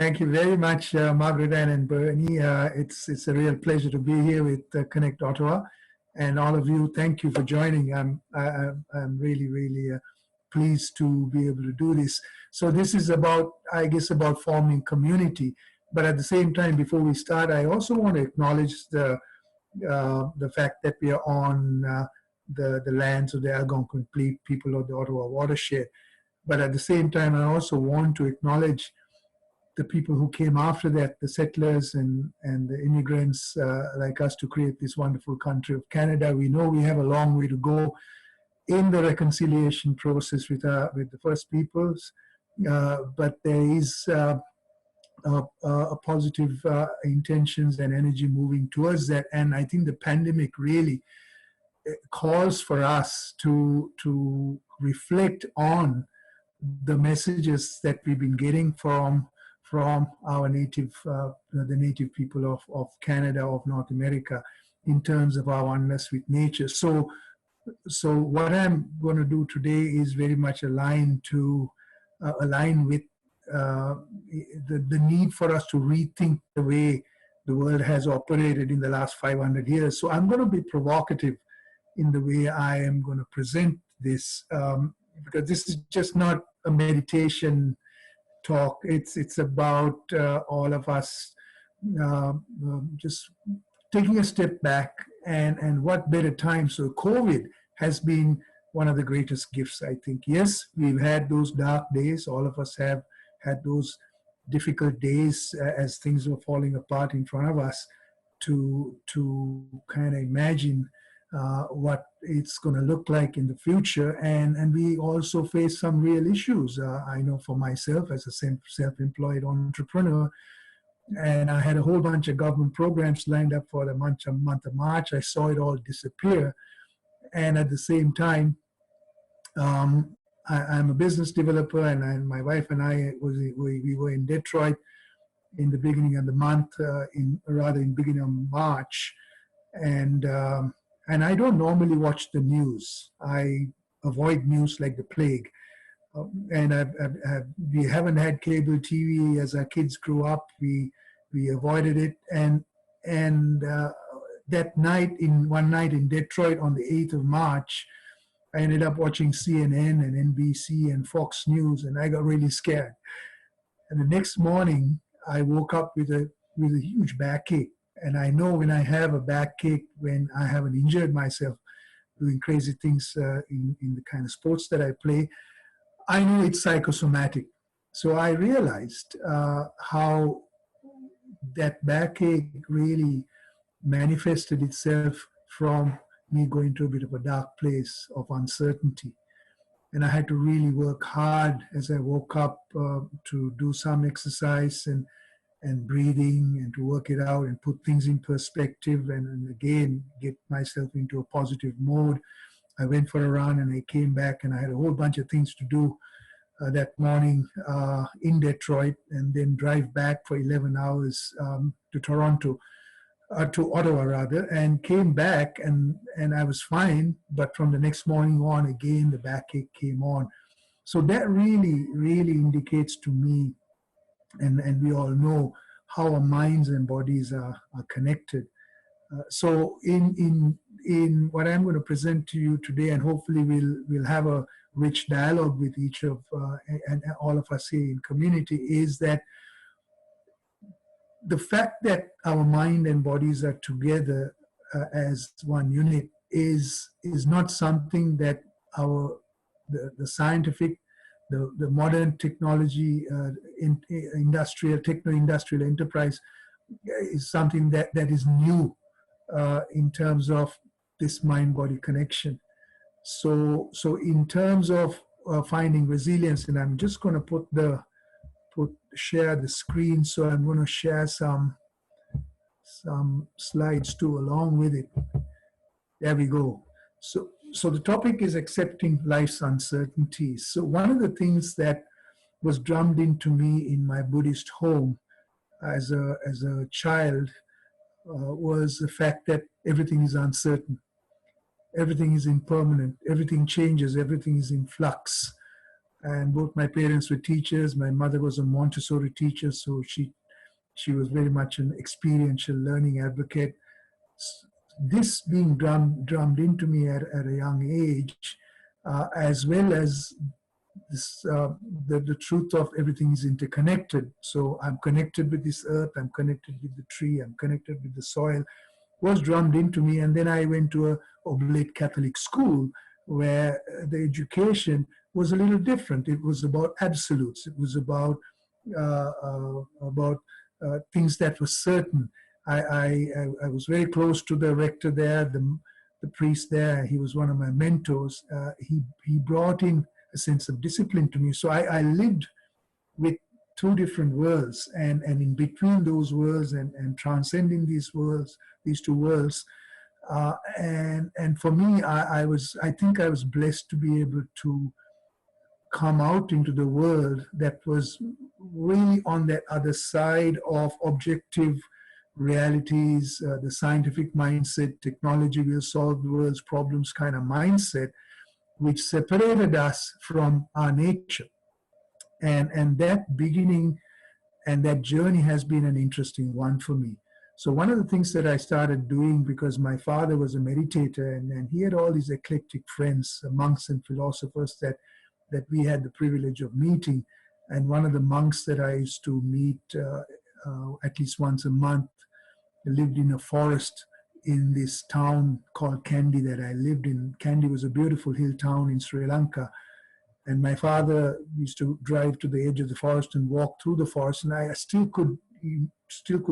Thank you very much, Margaret Ann and Bernie. It's a real pleasure to be here with Connect Ottawa, and all of you. Thank you for joining. I'm really pleased to be able to do this. So this is about, I guess, about forming community. But at the same time, before we start, I also want to acknowledge the fact that we are on the lands of the Algonquin people of the Ottawa watershed. But at the same time, I also want to acknowledge the people who came after that, the settlers and the immigrants like us, to create this wonderful country of Canada. We know we have a long way to go in the reconciliation process with the First Peoples, but there is a positive intentions and energy moving towards that. And I think the pandemic really calls for us to reflect on the messages that we've been getting from our native, the native people of Canada, of North America, in terms of our oneness with nature. So what I'm going to do today is very much aligned with the need for us to rethink the way the world has operated in the last 500 years. So I'm going to be provocative in the way I am going to present this, because this is just not a meditation talk. It's about all of us just taking a step back, and what better time. So COVID has been one of the greatest gifts, I think. Yes, we've had those dark days. All of us have had those difficult days as things were falling apart in front of us, to kind of imagine what it's going to look like in the future. And we also face some real issues. I know for myself, as a self-employed entrepreneur, and I had a whole bunch of government programs lined up for the month of March. I saw it all disappear. And at the same time, I'm a business developer, and my wife and I, we were in Detroit in the beginning of the month, in beginning of March. And I don't normally watch the news. I avoid news like the plague. We haven't had cable TV as our kids grew up. We avoided it. And that night, one night in Detroit on the 8th of March, I ended up watching CNN and NBC and Fox News, and I got really scared. And the next morning, I woke up with a huge backache. And I know when I have a backache, when I haven't injured myself doing crazy things in the kind of sports that I play, I know it's psychosomatic. So I realized how that backache really manifested itself from me going to a bit of a dark place of uncertainty. And I had to really work hard as I woke up to do some exercise and breathing, and to work it out and put things in perspective, and again get myself into a positive mode. I went for a run and I came back, and I had a whole bunch of things to do that morning in Detroit, and then drive back for 11 hours to Toronto, to Ottawa rather, and came back, and I was fine. But from the next morning on, again, the backache came on. So that really indicates to me, and we all know how our minds and bodies are connected. So in what I'm going to present to you today, and hopefully we'll have a rich dialogue with each of and all of us here in community, is that the fact that our mind and bodies are together as one unit is not something that the scientific, the modern technology, techno-industrial enterprise is something that is new in terms of this mind-body connection. So in terms of finding resilience, and I'm just going to share the screen. So I'm going to share some slides too along with it. There we go. So the topic is accepting life's uncertainties. So one of the things that was drummed into me in my Buddhist home as a child was the fact that everything is uncertain. Everything is impermanent. Everything changes. Everything is in flux. and both my parents were teachers. My mother was a Montessori teacher, so she was very much an experiential learning advocate. This being drummed into me at a young age, as well as this, the truth of everything is interconnected. So I'm connected with this earth, I'm connected with the tree, I'm connected with the soil, was drummed into me. And then I went to a oblate Catholic school where the education was a little different. It was about absolutes. It was about things that were certain. I was very close to the rector there, the priest there. He was one of my mentors. He brought in a sense of discipline to me. So I lived with two different worlds, and in between those worlds and transcending these worlds, these two worlds. And for me, I think I was blessed to be able to come out into the world that was really on that other side of objective realities, the scientific mindset, technology will solve the world's problems kind of mindset, which separated us from our nature. And that beginning and that journey has been an interesting one for me. So one of the things that I started doing, because my father was a meditator, and he had all these eclectic friends, monks and philosophers that we had the privilege of meeting. And one of the monks that I used to meet at least once a month lived in a forest in this town called Kandy that I lived in. Kandy was a beautiful hill town in Sri Lanka. And my father used to drive to the edge of the forest and walk through the forest. And I still could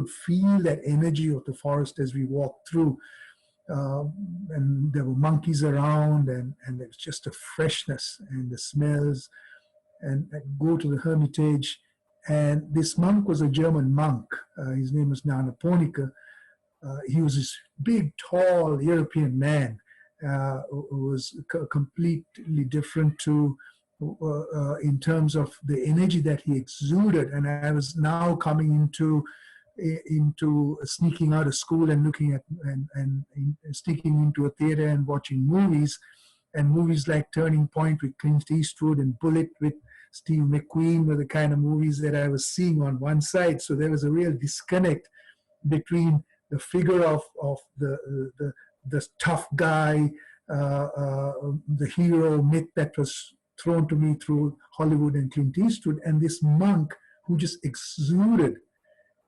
feel that energy of the forest as we walked through. And there were monkeys around, and there was just a freshness and the smells. And I'd go to the hermitage. And this monk was a German monk. His name was Nana Ponika. He was this big, tall European man who was completely different to in terms of the energy that he exuded. And I was now coming into sneaking out of school and looking at and sneaking into a theater and watching movies, and movies like Turning Point with Clint Eastwood and Bullet with Steve McQueen were the kind of movies that I was seeing on one side. So there was a real disconnect between the figure of the tough guy, the hero myth that was thrown to me through Hollywood and Clint Eastwood, and this monk who just exuded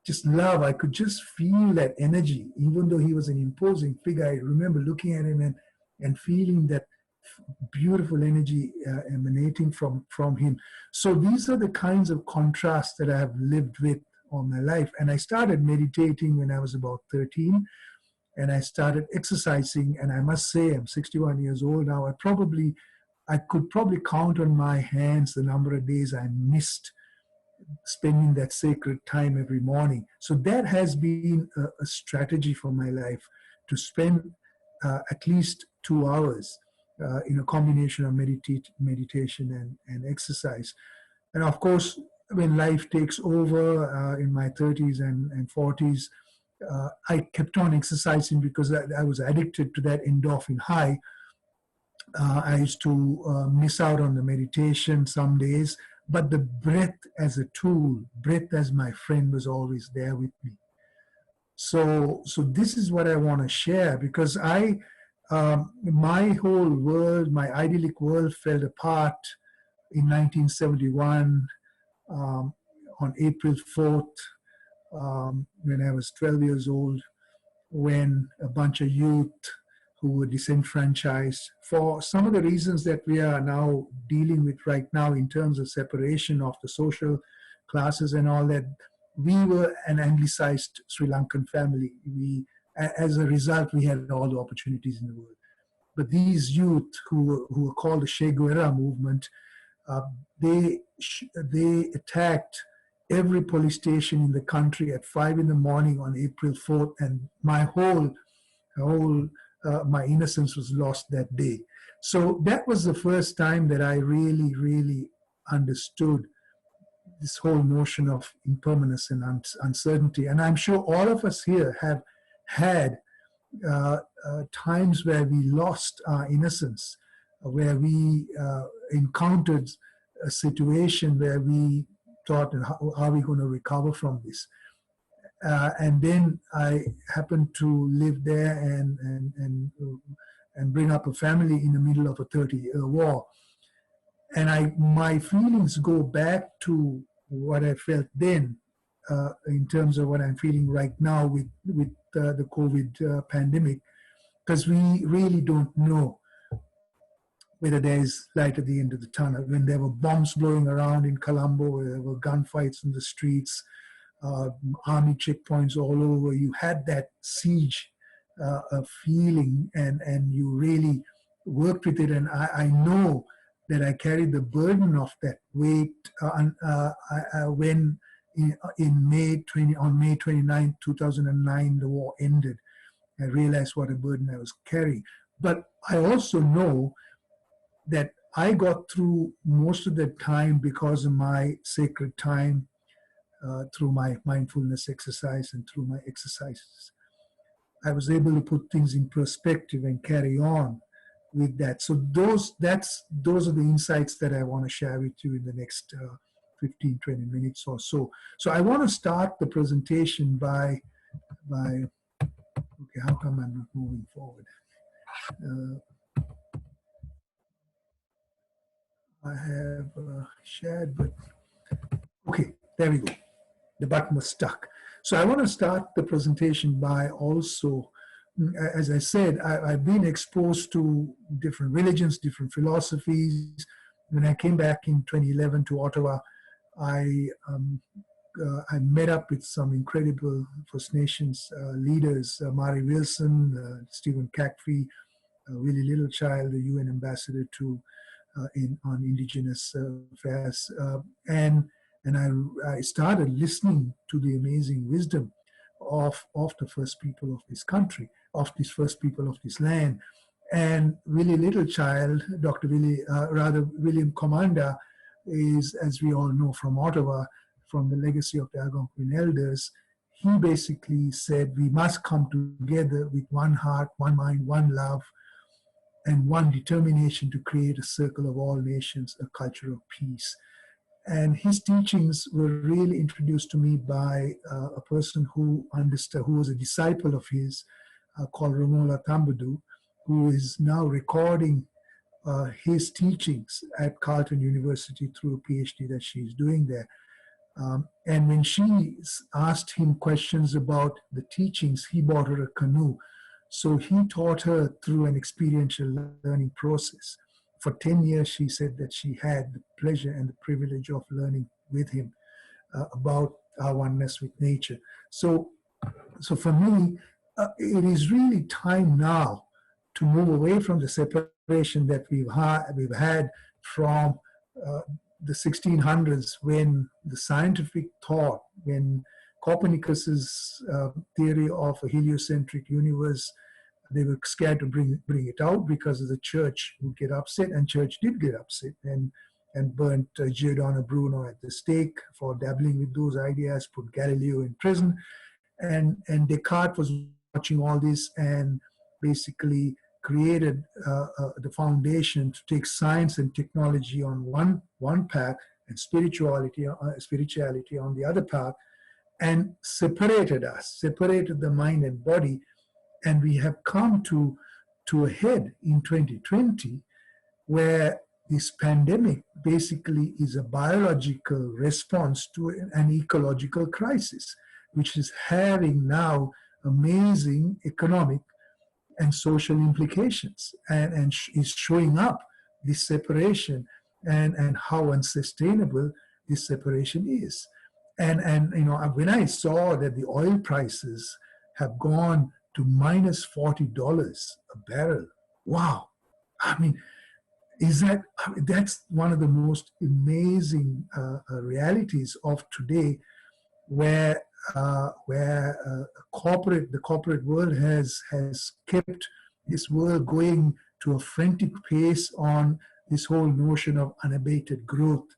just love. I could just feel that energy, even though he was an imposing figure. I remember looking at him and feeling that beautiful energy emanating from him. So these are the kinds of contrasts that I have lived with all my life. And I started meditating when I was about 13, and I started exercising. And I must say, I'm 61 years old now. I could probably count on my hands the number of days I missed spending that sacred time every morning. So that has been a strategy for my life, to spend at least 2 hours in a combination of meditation and exercise. And of course, when life takes over in my 30s and 40s, I kept on exercising because I was addicted to that endorphin high. I used to miss out on the meditation some days, but the breath as a tool, breath as my friend, was always there with me. So this is what I want to share, because my whole world, my idyllic world, fell apart in 1971 on April 4th, when I was 12 years old, when a bunch of youth who were disenfranchised for some of the reasons that we are now dealing with right now in terms of separation of the social classes and all that. We were an anglicized Sri Lankan family. As a result, we had all the opportunities in the world. But these youth who were called the Che Guevara movement, they attacked every police station in the country at 5 in the morning on April 4th, and my my innocence was lost that day. So that was the first time that I really, really understood this whole notion of impermanence and uncertainty. And I'm sure all of us here have had times where we lost our innocence, where we encountered a situation where we thought, how are we going to recover from this? And then I happened to live there and bring up a family in the middle of a 30-year war. And my feelings go back to what I felt then in terms of what I'm feeling right now with the COVID pandemic, because we really don't know whether there is light at the end of the tunnel. When there were bombs blowing around in Colombo, there were gunfights in the streets, army checkpoints all over, you had that siege feeling, and you really worked with it. And I know that I carried the burden of that weight when on May 29, 2009, the war ended. I realized what a burden I was carrying. But I also know that I got through most of the time because of my sacred time, through my mindfulness exercise and through my exercises. I was able to put things in perspective and carry on with that. So those are the insights that I want to share with you in the next 15, 20 minutes or so. So I want to start the presentation by okay, how come I'm not moving forward? I have shared, but okay, there we go. The button was stuck. So I want to start the presentation by also, as I said, I've been exposed to different religions, different philosophies. When I came back in 2011 to Ottawa, I met up with some incredible First Nations leaders, Mari Wilson, Stephen Cackfee, Willie Littlechild, the UN ambassador on Indigenous affairs, and I started listening to the amazing wisdom of the first people of this country, of these first people of this land. And Willie Littlechild, William Commanda, is, as we all know from Ottawa, from the legacy of the Algonquin elders. He basically said we must come together with one heart, one mind, one love, and one determination to create a circle of all nations, a culture of peace. And his teachings were really introduced to me by a person who was a disciple of his, called Romola Tambadu, who is now recording his teachings at Carleton University through a PhD that she's doing there. And when she asked him questions about the teachings, he bought her a canoe. So he taught her through an experiential learning process. For 10 years, she said that she had the pleasure and the privilege of learning with him about our oneness with nature. So for me, it is really time now to move away from the separation that we've had from the 1600s, when the scientific thought, when Copernicus's theory of a heliocentric universe, they were scared to bring it out because of the church would get upset, and church did get upset and burnt Giordano Bruno at the stake for dabbling with those ideas, put Galileo in prison. And Descartes was watching all this and basically created the foundation to take science and technology on one path and spirituality on the other path, and separated the mind and body. And we have come to a head in 2020, where this pandemic basically is a biological response to an ecological crisis, which is having now amazing economic and social implications, and is showing up this separation and how unsustainable this separation is. And you know, when I saw that the oil prices have gone to minus $40 a barrel, wow! I mean, that's one of the most amazing realities of today, where the corporate world has kept this world going to a frantic pace on this whole notion of unabated growth,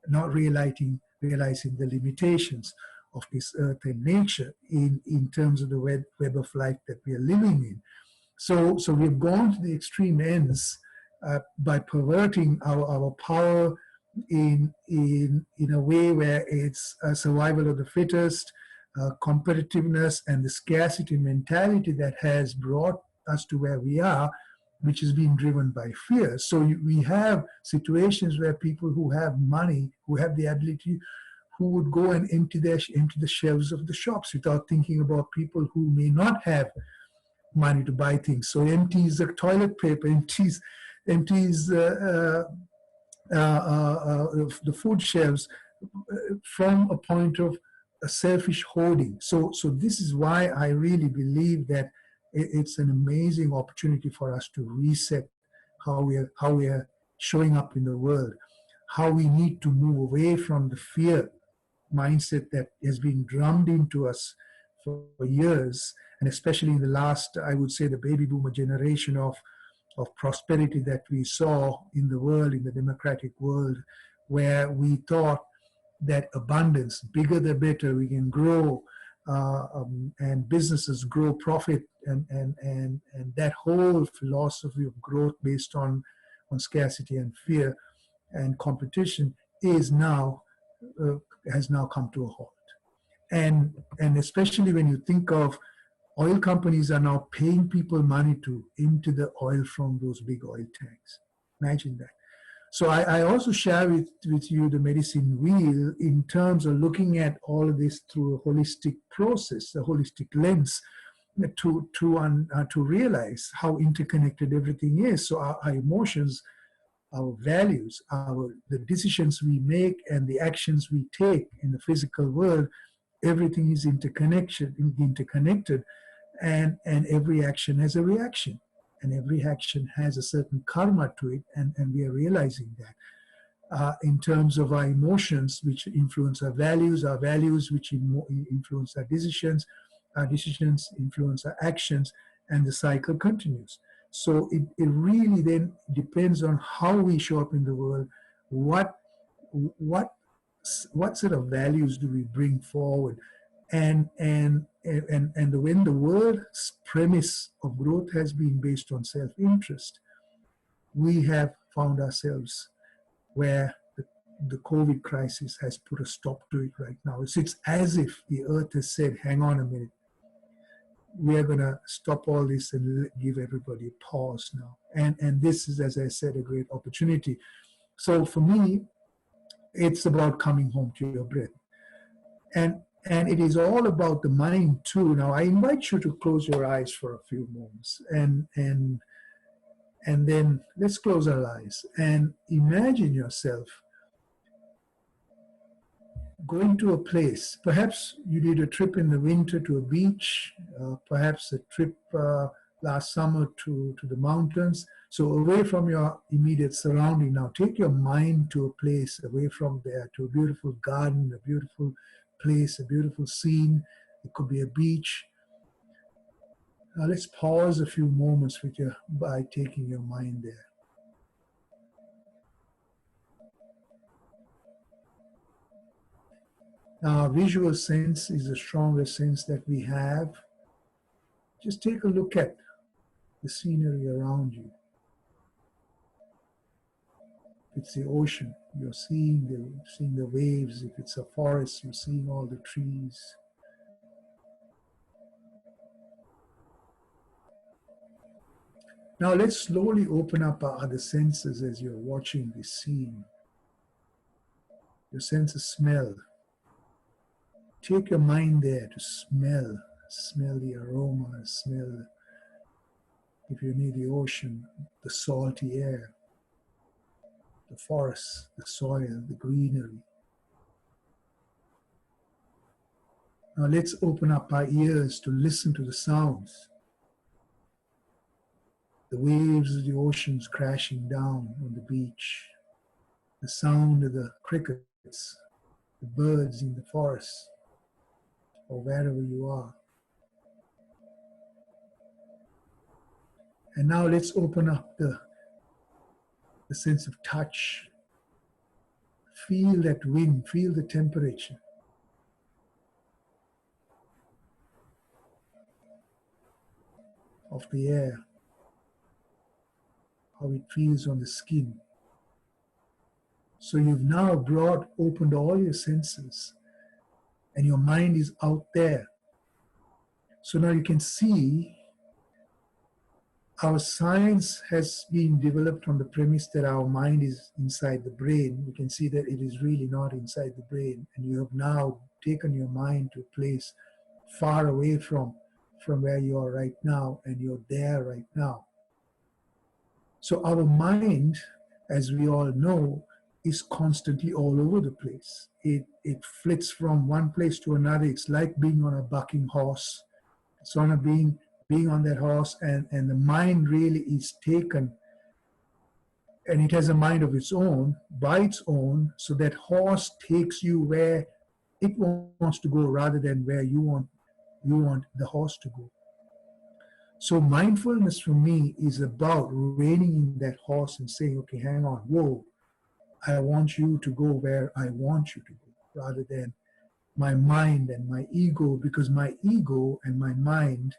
not realizing the limitations of this earth and nature in terms of the web of life that we are living in. So we've gone to the extreme ends by perverting our power in a way where it's a survival of the fittest, competitiveness, and the scarcity mentality that has brought us to where we are, which is being driven by fear. So we have situations where people who have money, who have the ability, who would go and empty the shelves of the shops without thinking about people who may not have money to buy things. So empties the toilet paper, empties the food shelves from a point of a selfish hoarding. So this is why I really believe that it's an amazing opportunity for us to reset how we are showing up in the world, how we need to move away from the fear mindset that has been drummed into us for years, and especially in the last, I would say, the baby boomer generation of prosperity that we saw in the world, in the democratic world, where we thought that abundance, bigger the better, we can grow, and businesses grow profit, and that whole philosophy of growth based on scarcity and fear and competition is now has now come to a halt. And especially when you think of oil companies are now paying people money to empty the oil from those big oil tanks. Imagine that. So I also share with you the medicine wheel in terms of looking at all of this through a holistic process, a holistic lens, to realize how interconnected everything is. So our emotions, our values, the decisions we make, and the actions we take in the physical world, everything is interconnected, and every action has a reaction, and every action has a certain karma to it, and we are realizing that in terms of our emotions, which influence our values which influence our decisions influence our actions, and the cycle continues. So it really then depends on how we show up in the world, what set of values do we bring forward, and when the world's premise of growth has been based on self-interest, we have found ourselves where the COVID crisis has put a stop to it right now. It's as if the earth has said, hang on a minute, we are going to stop all this and give everybody a pause now. And this is, as I said, a great opportunity. So for me, it's about coming home to your breath. And it is all about the mind too. Now, I invite you to close your eyes for a few moments, and then let's close our eyes and imagine yourself going to a place. Perhaps you did a trip in the winter to a beach, perhaps a trip last summer to the mountains. So away from your immediate surrounding. Now take your mind to a place away from there, to a beautiful garden, a beautiful place, a beautiful scene. It could be a beach. Now let's pause a few moments by taking your mind there. Now, our visual sense is the strongest sense that we have. Just take a look at the scenery around you. If it's the ocean, you're seeing the waves. If it's a forest, you're seeing all the trees. Now let's slowly open up our other senses as you're watching this scene. Your sense of smell. Take your mind there to smell the aroma, smell, if you're near the ocean, the salty air, the forest, the soil, the greenery. Now let's open up our ears to listen to the sounds. The waves of the oceans crashing down on the beach, the sound of the crickets, the birds in the forest, or wherever you are. And now let's open up the sense of touch. Feel that wind, feel the temperature. Of the air, how it feels on the skin. So you've now opened all your senses, and your mind is out there. So now you can see our science has been developed on the premise that our mind is inside the brain. You can see that it is really not inside the brain, and you have now taken your mind to a place far away from where you are right now, and you're there right now. So our mind, as we all know, is constantly all over the place. It flits from one place to another. It's like being on a bucking horse. It's on a being on that horse, and the mind really is taken, and it has a mind of its own, by its own, so that horse takes you where it wants to go rather than where you want the horse to go. So mindfulness for me is about reining in that horse and saying, okay, hang on, whoa, I want you to go where I want you to go, rather than my mind and my ego, because my ego and my mind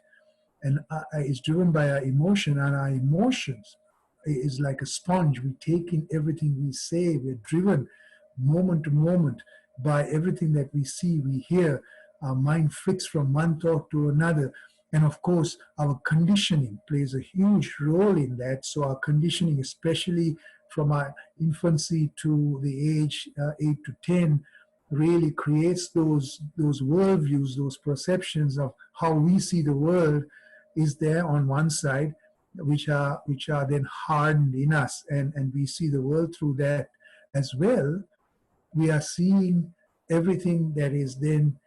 and is driven by our emotion, and our emotions is like a sponge. We take in everything we say. We're driven moment to moment by everything that we see, we hear. Our mind flicks from one thought to another. And of course, our conditioning plays a huge role in that. So our conditioning, especially from our infancy to the age 8 to 10, really creates those worldviews, those perceptions of how we see the world is there on one side, which are then hardened in us, and we see the world through that as well. We are seeing everything that is then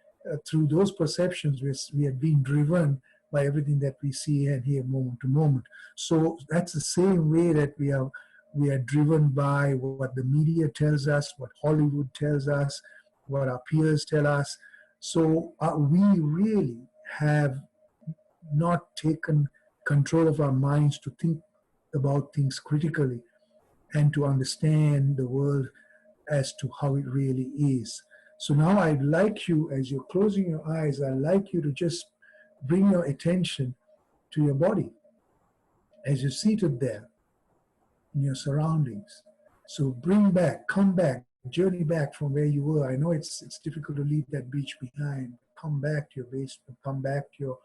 through those perceptions. We are being driven by everything that we see and hear moment to moment. So that's the same way that we are driven by what the media tells us, what Hollywood tells us, what our peers tell us. So we really have not taken control of our minds to think about things critically and to understand the world as to how it really is. So now I'd like you, as you're closing your eyes, I'd like you to just bring your attention to your body as you're seated there in your surroundings. So come back, journey back from where you were. I know it's difficult to leave that beach behind. Come back to your basement, come back to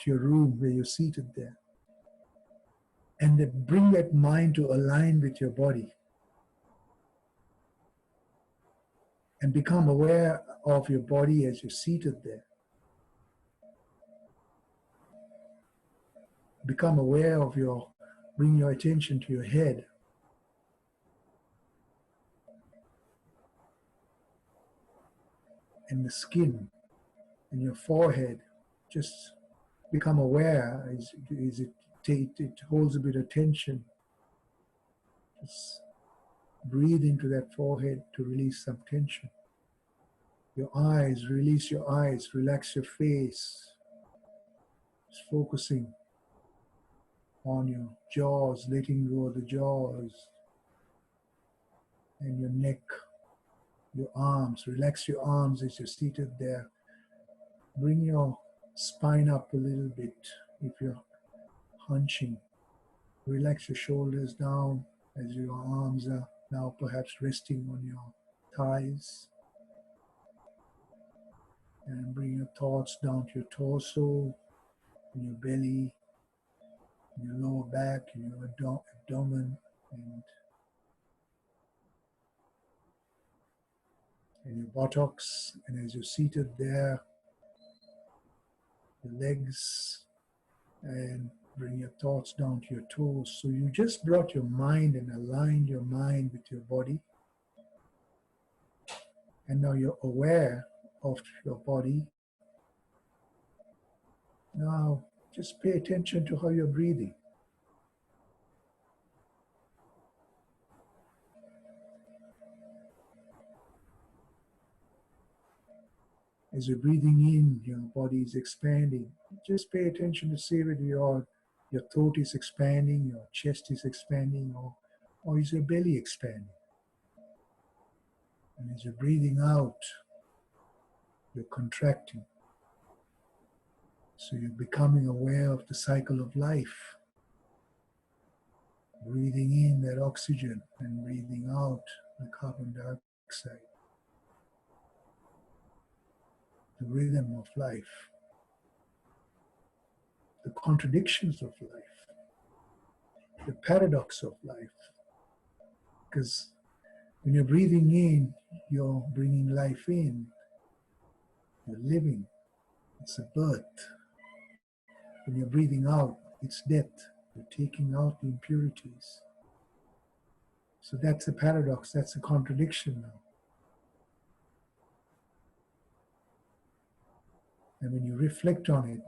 your room where you're seated there. And then bring that mind to align with your body. And become aware of your body as you're seated there. Become aware of bring your attention to your head. And the skin and your forehead. Just become aware. It holds a bit of tension. Just breathe into that forehead to release some tension. Your eyes, release your eyes, relax your face. Just focusing on your jaws, letting go of the jaws. And your neck, your arms. Relax your arms as you're seated there. Bring your spine up a little bit if you're hunching. Relax your shoulders down as your arms are now perhaps resting on your thighs. And bring your thoughts down to your torso, in your belly, in your lower back, in your abdomen, and your buttocks. And as you're seated there, your legs, and bring your thoughts down to your toes. So you just brought your mind and aligned your mind with your body. And now you're aware of your body. Now just pay attention to how you're breathing. As you're breathing in, your body is expanding. Just pay attention to see whether your throat is expanding, your chest is expanding, or is your belly expanding. And as you're breathing out, you're contracting. So you're becoming aware of the cycle of life. Breathing in that oxygen and breathing out the carbon dioxide, the rhythm of life, the contradictions of life, the paradox of life. Because when you're breathing in, you're bringing life in, you're living, it's a birth. When you're breathing out, it's death, you're taking out the impurities. So that's a paradox, that's a contradiction now. And when you reflect on it,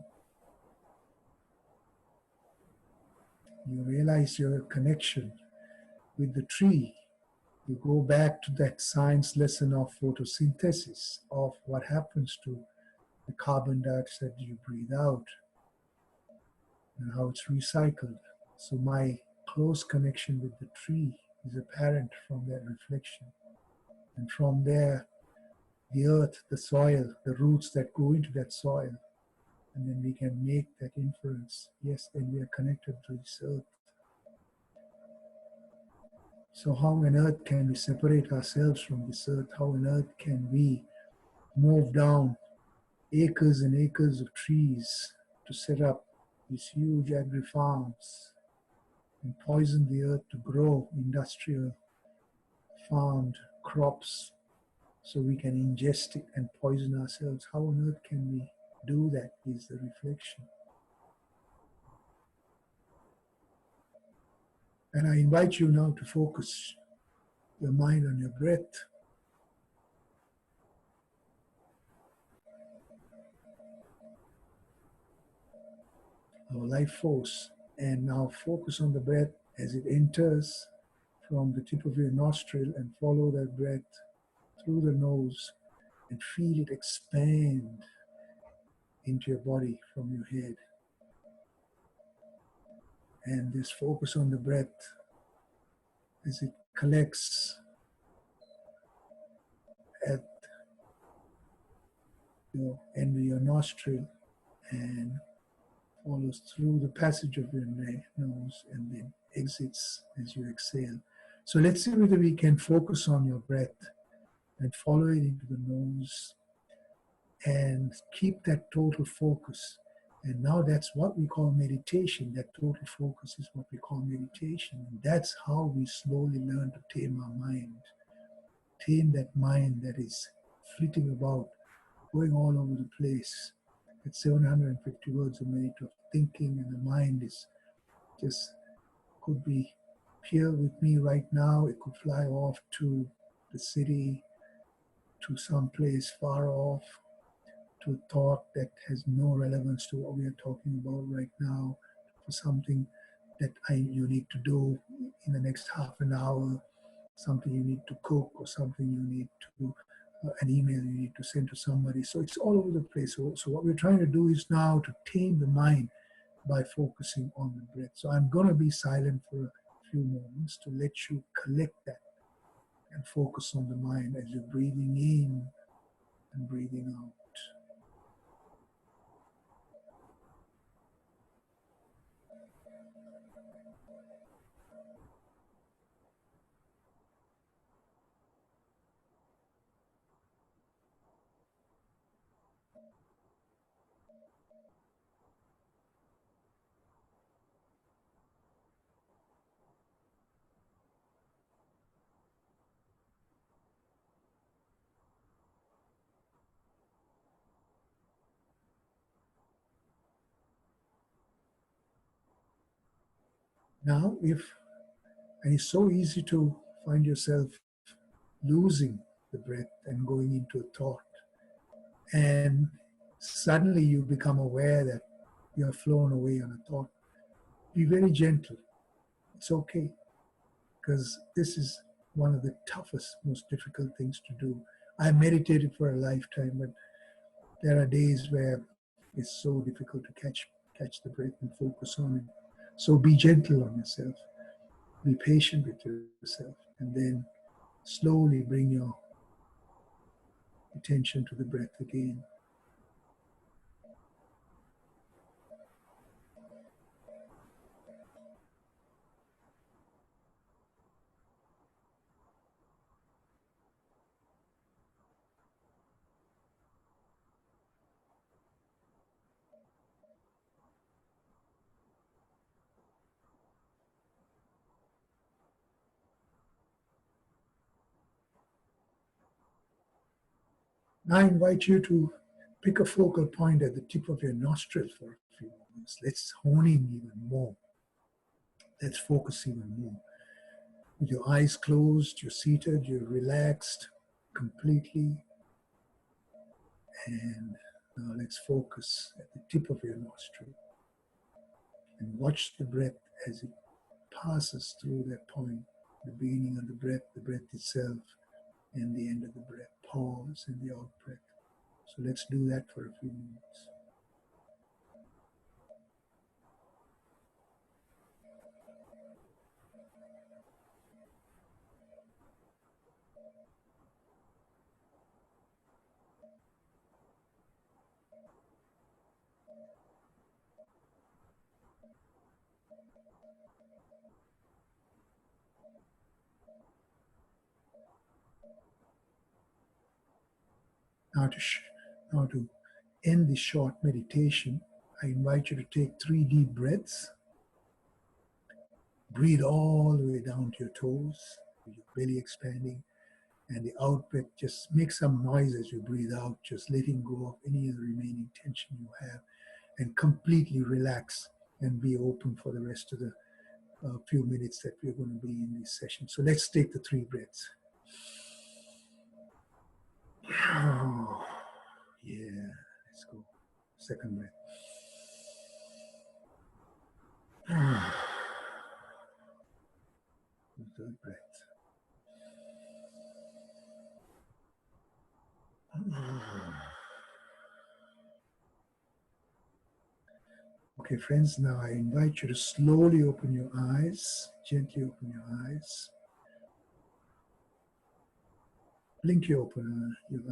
you realize your connection with the tree. You go back to that science lesson of photosynthesis, of what happens to the carbon dioxide you breathe out and how it's recycled. So my close connection with the tree is apparent from that reflection. And from there, the earth, the soil, the roots that go into that soil, and then we can make that inference. Yes, then we are connected to this earth. So how on earth can we separate ourselves from this earth? How on earth can we move down acres and acres of trees to set up these huge agri-farms and poison the earth to grow industrial farmed crops so we can ingest it and poison ourselves? How on earth can we do that is the reflection. And I invite you now to focus your mind on your breath. Our life force. And now focus on the breath as it enters from the tip of your nostril and follow that breath through the nose and feel it expand into your body from your head. And just focus on the breath as it collects at your end of your nostril and follows through the passage of your nose and then exits as you exhale. So let's see whether we can focus on your breath and follow it into the nose and keep that total focus. And now that's what we call meditation. That total focus is what we call meditation. And that's how we slowly learn to tame our mind. Tame that mind that is flitting about, going all over the place. At 750 words a minute of thinking, and the mind is just could be here with me right now. It could fly off to the city, to some place far off, to a thought that has no relevance to what we are talking about right now, for something that you need to do in the next half an hour, something you need to cook, or something you need to an email you need to send to somebody. So it's all over the place. So what we're trying to do is now to tame the mind by focusing on the breath. So I'm going to be silent for a few moments to let you collect that and focus on the mind as you're breathing in and breathing out. Now, and it's so easy to find yourself losing the breath and going into a thought. And suddenly you become aware that you're flown away on a thought. Be very gentle. It's okay, because this is one of the toughest, most difficult things to do. I meditated for a lifetime, but there are days where it's so difficult to catch the breath and focus on it. So be gentle on yourself. Be patient with yourself, and then slowly bring your attention to the breath again. Now I invite you to pick a focal point at the tip of your nostril for a few moments. Let's hone in even more. Let's focus even more. With your eyes closed, you're seated, you're relaxed completely. And now let's focus at the tip of your nostril and watch the breath as it passes through that point. The beginning of the breath itself, and the end of the breath. Pause in the out breath. So let's do that for a few minutes. Now to end this short meditation, I invite you to take 3 deep breaths. Breathe all the way down to your toes, with your belly expanding, and the out breath, just make some noise as you breathe out, just letting go of any of the remaining tension you have, and completely relax and be open for the rest of the few minutes that we're going to be in this session. So let's take the 3 breaths. Yeah, let's go. Second breath. Third breath. Okay, friends, now I invite you to slowly open your eyes, gently open your eyes. Blink your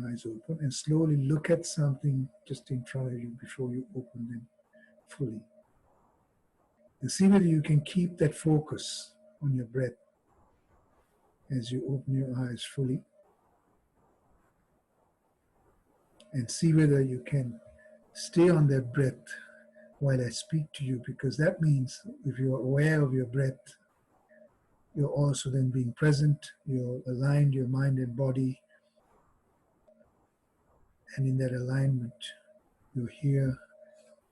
eyes open, and slowly look at something just in front of you before you open them fully. And see whether you can keep that focus on your breath as you open your eyes fully. And see whether you can stay on that breath while I speak to you, because that means if you're aware of your breath, you're also then being present, you're aligned, your mind and body, and in that alignment, you're here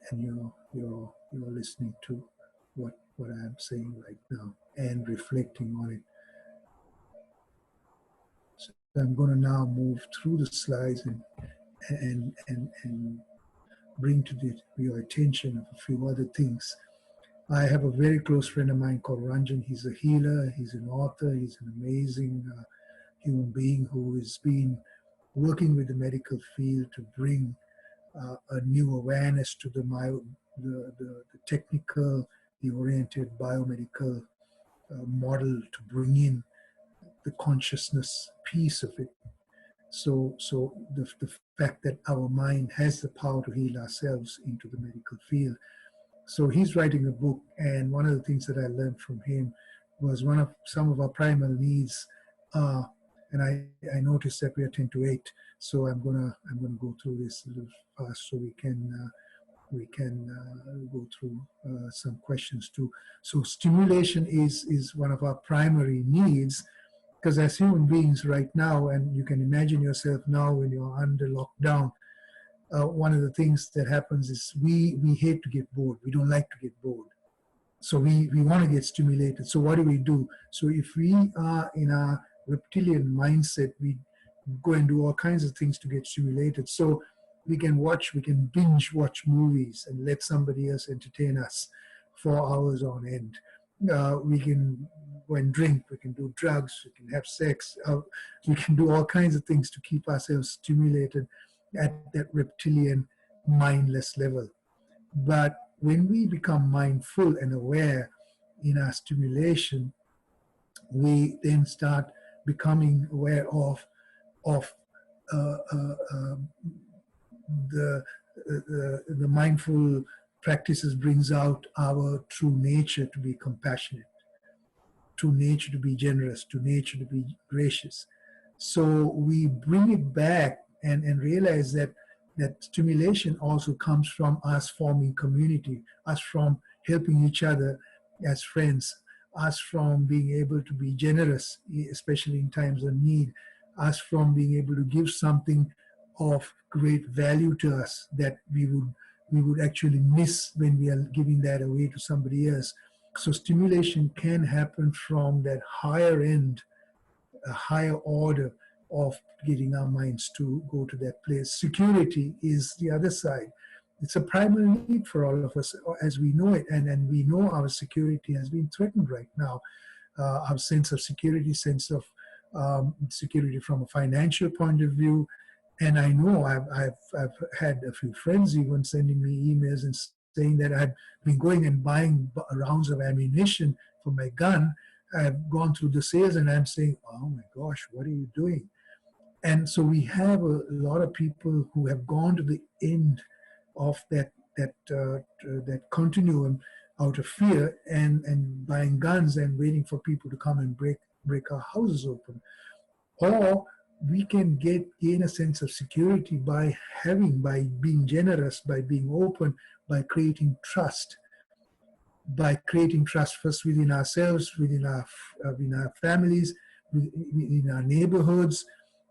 and you're listening to what I'm saying right now and reflecting on it. So I'm going to now move through the slides and bring to your attention of a few other things. I have a very close friend of mine called Ranjan. He's a healer, he's an author, he's an amazing human being who has been working with the medical field to bring a new awareness to the technical, the oriented biomedical model, to bring in the consciousness piece of it. So the fact that our mind has the power to heal ourselves into the medical field. So he's writing a book, and one of the things that I learned from him was some of our primal needs and I noticed that we are 10 to 8, so I'm gonna go through this a little fast so we can go through some questions too. So stimulation is one of our primary needs, because as human beings right now, and you can imagine yourself now when you're under lockdown, one of the things that happens is we hate to get bored. We don't like to get bored. So we want to get stimulated. So what do? So if we are in a reptilian mindset, we go and do all kinds of things to get stimulated. So we can binge watch movies and let somebody else entertain us for hours on end. We can go and drink, we can do drugs, we can have sex, we can do all kinds of things to keep ourselves stimulated at that reptilian mindless level. But when we become mindful and aware in our stimulation, we then start becoming aware of the mindful practices brings out our true nature to be compassionate, true nature to be generous, true nature to be gracious. So we bring it back and realize that stimulation also comes from us forming community, us from helping each other as friends, us from being able to be generous, especially in times of need, us from being able to give something of great value to us that we would actually miss when we are giving that away to somebody else. So stimulation can happen from that higher end, a higher order of getting our minds to go to that place. Security is the other side. It's a primary need for all of us as we know it, and we know our security has been threatened right now. Our sense of security, sense of security from a financial point of view. And I know I've had a few friends even sending me emails and saying that I've been going and buying rounds of ammunition for my gun. I've gone through the sales and I'm saying, oh my gosh, what are you doing? And so we have a lot of people who have gone to the end of that continuum out of fear and buying guns and waiting for people to come and break our houses open. Or we can gain a sense of security by being generous, by being open, by creating trust. By creating trust first within ourselves, within our families, in our neighborhoods,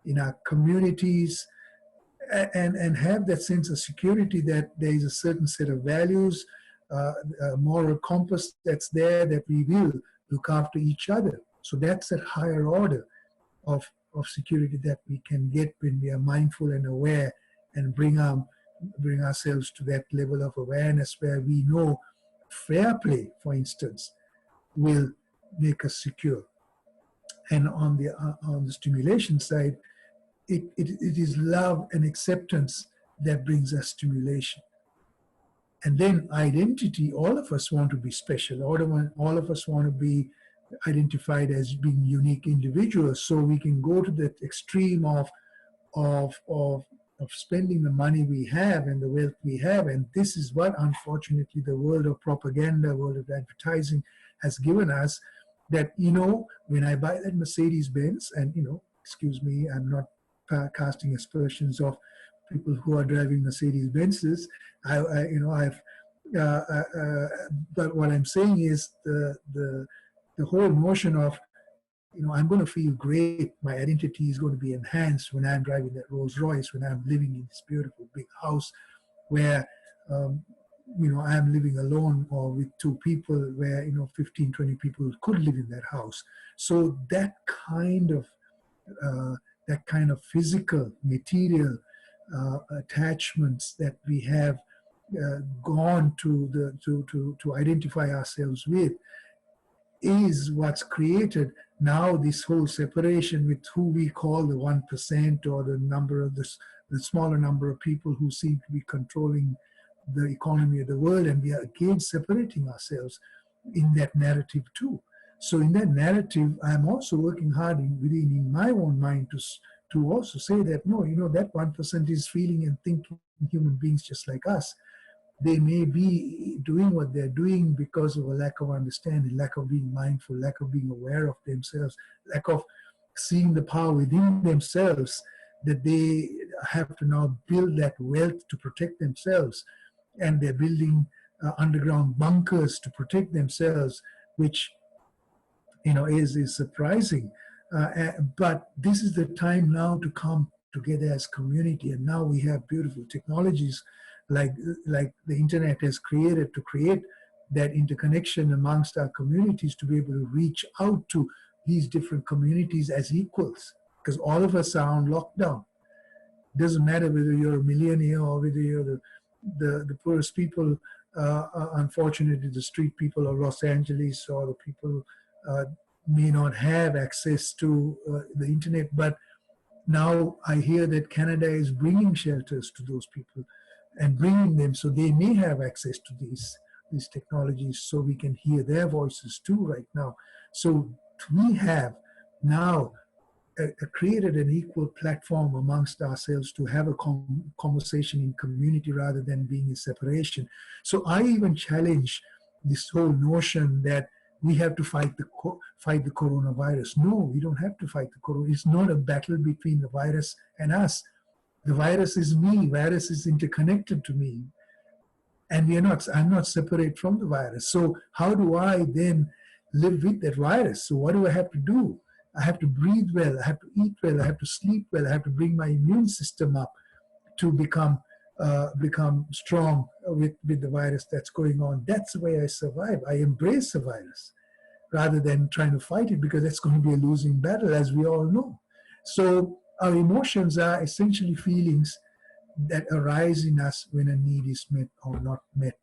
in our communities, and have that sense of security that there is a certain set of values, a moral compass that's there, that we will look after each other. So that's a higher order of security that we can get when we are mindful and aware and bring ourselves to that level of awareness where we know fair play, for instance, will make us secure. And on the stimulation side, it is love and acceptance that brings us stimulation. And then identity, all of us want to be special. All of us want to be identified as being unique individuals. So we can go to that extreme of spending the money we have and the wealth we have. And this is what, unfortunately, the world of propaganda, world of advertising has given us, that, when I buy that Mercedes-Benz, and, excuse me, I'm not casting aspersions of people who are driving Mercedes-Benzes. But what I'm saying is the whole notion of, I'm going to feel great. My identity is going to be enhanced when I'm driving that Rolls Royce, when I'm living in this beautiful big house where, I'm living alone or with two people where, 15, 20 people could live in that house. So that kind of physical, material attachments that we have gone to identify ourselves with is what's created now this whole separation with who we call the 1%, or the smaller number of people who seem to be controlling the economy of the world, and we are again separating ourselves in that narrative too. So in that narrative, I'm also working hard in my own mind to also say that, no, that 1% is feeling and thinking human beings just like us. They may be doing what they're doing because of a lack of understanding, lack of being mindful, lack of being aware of themselves, lack of seeing the power within themselves, that they have to now build that wealth to protect themselves. And they're building underground bunkers to protect themselves, which is surprising. But this is the time now to come together as community. And now we have beautiful technologies like the internet has created to create that interconnection amongst our communities, to be able to reach out to these different communities as equals, because all of us are on lockdown. It doesn't matter whether you're a millionaire or whether you're the poorest people, unfortunately the street people of Los Angeles, or the people may not have access to the internet. But now I hear that Canada is bringing shelters to those people and bringing them so they may have access to these technologies, so we can hear their voices too right now. So we have now created an equal platform amongst ourselves to have a conversation in community rather than being in separation. So I even challenge this whole notion that we have to fight the coronavirus. No, we don't have to fight the coronavirus. It's not a battle between the virus and us. The virus is me. Virus is interconnected to me. And I'm not separate from the virus. So how do I then live with that virus? So what do I have to do? I have to breathe well. I have to eat well. I have to sleep well. I have to bring my immune system up. to become strong with the virus that's going on. That's the way I survive. I embrace the virus rather than trying to fight it, because that's going to be a losing battle, as we all know. So our emotions are essentially feelings that arise in us when a need is met or not met.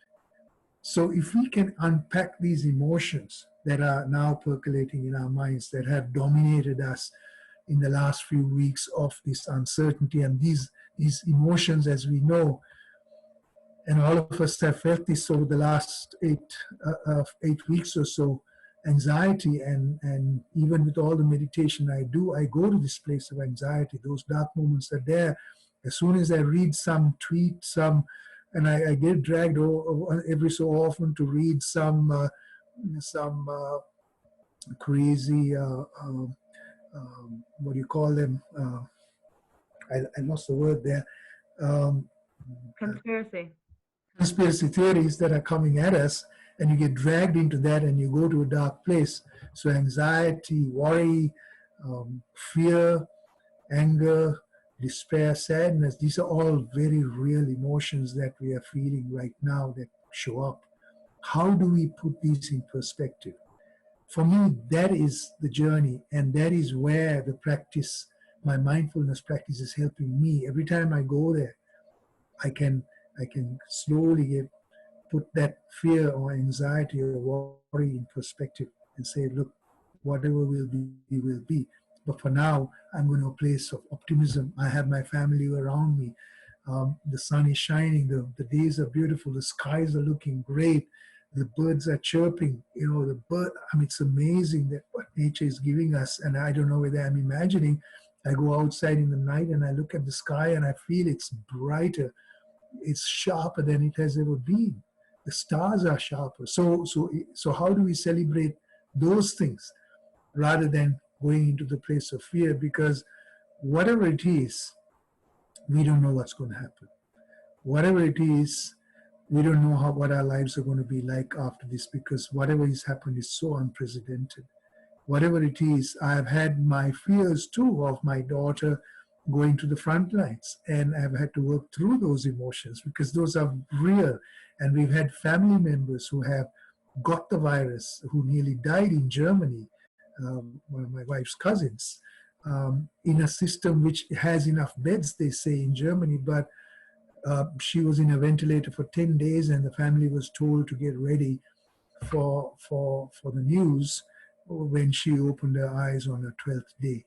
So if we can unpack these emotions that are now percolating in our minds, that have dominated us in the last few weeks of this uncertainty, and these emotions, as we know, and all of us have felt this over the last 8 weeks or so, anxiety, and even with all the meditation I do, I go to this place of anxiety. Those dark moments are there. As soon as I read some tweet, and I get dragged every so often to read some crazy, what do you call them? I lost the word there. Conspiracy. Conspiracy theories that are coming at us, and you get dragged into that and you go to a dark place. So anxiety, worry, fear, anger, despair, sadness, these are all very real emotions that we are feeling right now that show up. How do we put these in perspective? For me, that is the journey, and that is where the practice, my mindfulness practice, is helping me. Every time I go there, I can slowly put that fear or anxiety or worry in perspective and say, look, whatever will be, will be. But for now, I'm going to a place of optimism. I have my family around me. The sun is shining. The days are beautiful. The skies are looking great. The birds are chirping. It's amazing that what nature is giving us. And I don't know whether I'm imagining. I go outside in the night and I look at the sky and I feel it's brighter. It's sharper than it has ever been. The stars are sharper. So how do we celebrate those things rather than going into the place of fear? Because whatever it is, we don't know what's going to happen. Whatever it is, we don't know what our lives are going to be like after this, because whatever has happened is so unprecedented. Whatever it is, I've had my fears too of my daughter going to the front lines, and I've had to work through those emotions because those are real. And we've had family members who have got the virus, who nearly died in Germany, one of my wife's cousins, in a system which has enough beds, they say, in Germany, but she was in a ventilator for 10 days, and the family was told to get ready for the news when she opened her eyes on her 12th day.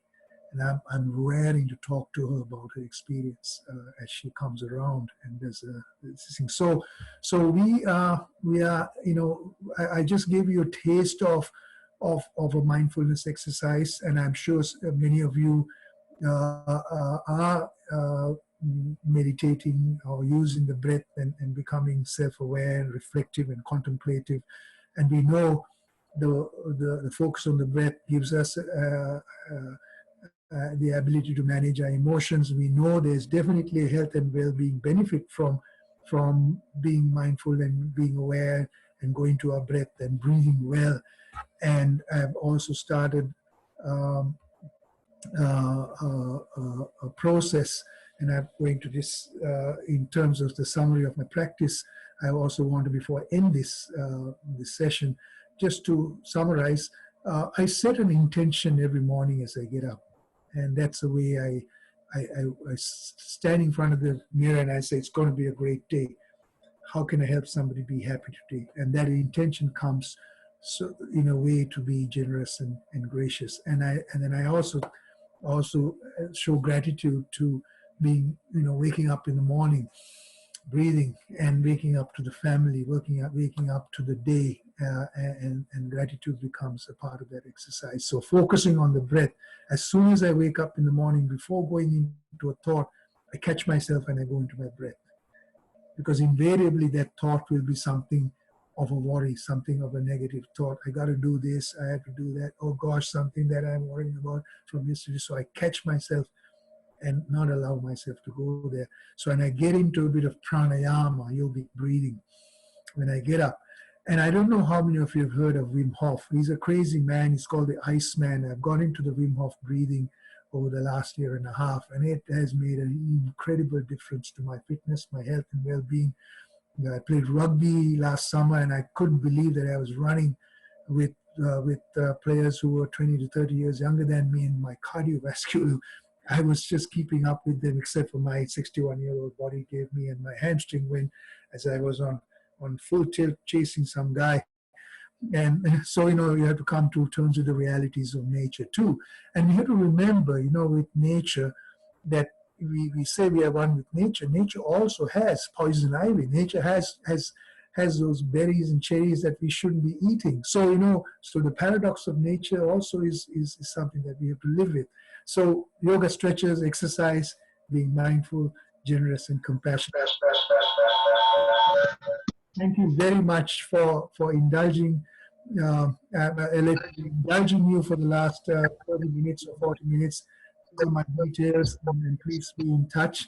And I'm raring to talk to her about her experience as she comes around and does this thing. So we are, I just gave you a taste of a mindfulness exercise, and I'm sure many of you are meditating or using the breath and becoming self-aware, reflective, and contemplative. And we know the focus on the breath gives us the ability to manage our emotions. We know there's definitely a health and well-being benefit from being mindful and being aware and going to our breath and breathing well. And I've also started a process, and I'm going to this in terms of the summary of my practice. I also want to, before I end this session, just to summarize, I set an intention every morning as I get up. And that's the way I stand in front of the mirror and I say, it's going to be a great day. How can I help somebody be happy today? And that intention comes in a way to be generous and gracious. And then I also show gratitude to being, waking up in the morning, breathing, and waking up to the family, waking up to the day, and gratitude becomes a part of that exercise. So focusing on the breath. As soon as I wake up in the morning, before going into a thought, I catch myself and I go into my breath. Because invariably that thought will be something of a worry, something of a negative thought. I got to do this, I have to do that. Oh gosh, something that I'm worrying about from yesterday. So I catch myself and not allow myself to go there. So when I get into a bit of pranayama, yogic breathing, when I get up, and I don't know how many of you have heard of Wim Hof. He's a crazy man. He's called the Iceman. I've gone into the Wim Hof breathing over the last year and a half, and it has made an incredible difference to my fitness, my health and well-being. I played rugby last summer, and I couldn't believe that I was running with players who were 20 to 30 years younger than me, and my cardiovascular, I was just keeping up with them, except for my 61-year-old body gave me, and my hamstring went as I was on full tilt chasing some guy. And so, you have to come to terms with the realities of nature too. And we have to remember, with nature, that we say we are one with nature. Nature also has poison ivy. Nature has those berries and cherries that we shouldn't be eating. So, so the paradox of nature also is something that we have to live with. So yoga, stretches, exercise, being mindful, generous, and compassionate. Thank you very much for indulging indulging you for the last 30 minutes or 40 minutes. These are my details, and please be in touch.